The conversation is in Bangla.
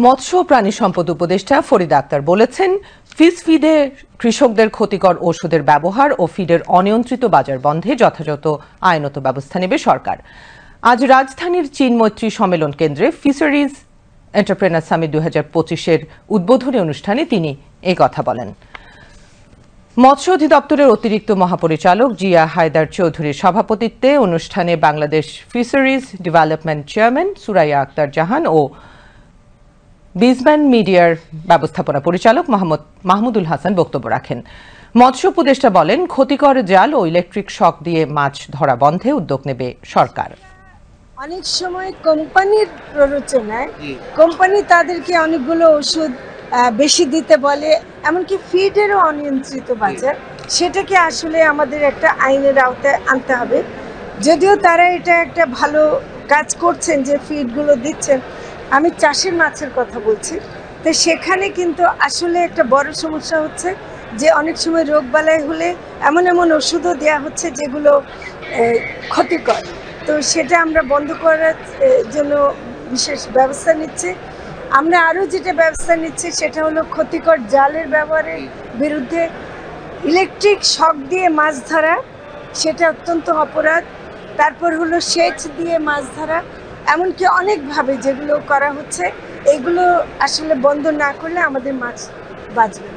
মৎস্য ও প্রাণী সম্পদ উপদেষ্টা ফরিদা আক্তার বলেছেন, ফিডে কৃষকদের ক্ষতিকর ওষুধের ব্যবহার ও ফিডের অনিয়ন্ত্রিত বাজার বন্ধে যথাযথ আইনত ব্যবস্থা নেবে সরকার। আজ রাজধানীর চীন মৈত্রী সম্মেলন কেন্দ্রে ফিশারিজ এন্টারপ্রেনার সামিট 2025-এর উদ্বোধনী অনুষ্ঠানে তিনি এই কথা বলেন। মৎস্য অধিদপ্তরের অতিরিক্ত মহাপরিচালক জিয়া হায়দার চৌধুরীর সভাপতিত্বে অনুষ্ঠানে Bangladesh fisheries development chairman Suraiya Akter Jahan ও বিজম্যান মিডিয়ার ব্যবস্থাপনা পরিচালক মাহমুদুল হাসান বক্তব্য রাখেন। মৎস্য উপদেষ্টা বলেন, ক্ষতিকর জাল ও ইলেকট্রিক শক দিয়ে মাছ ধরা বন্ধে উদ্যোগ নেবে সরকার। অনেক সময় কোম্পানির প্ররোচনায় কোম্পানি তাদেরকে অনেকগুলো ওষুধ বেশি দিতে বলে, এমনকি ফিডেরও অনিয়ন্ত্রিত বাজার, সেটাকে আসলে আমাদের একটা আইনের আওতায় আনতে হবে। যদিও তারা এটা একটা ভালো কাজ করছেন যে ফিডগুলো দিচ্ছেন, আমি চাষের মাছের কথা বলছি, তো সেখানে কিন্তু আসলে একটা বড় সমস্যা হচ্ছে যে অনেক সময় রোগবালাই হলে এমন এমন ওষুধও দেওয়া হচ্ছে যেগুলো ক্ষতিকর। তো সেটা আমরা বন্ধ করার জন্য বিশেষ ব্যবস্থা নিচ্ছি। আমরা আরও যেটা ব্যবস্থা নিচ্ছি সেটা হলো ক্ষতিকর জালের ব্যবহারের বিরুদ্ধে। ইলেকট্রিক শক দিয়ে মাছ ধরা সেটা অত্যন্ত অপরাধ। তারপর হলো সেচ দিয়ে মাছ ধরা, এমনকি অনেকভাবে যেগুলো করা হচ্ছে, এগুলো আসলে বন্ধ না করলে আমাদের মাছ বাঁচবে।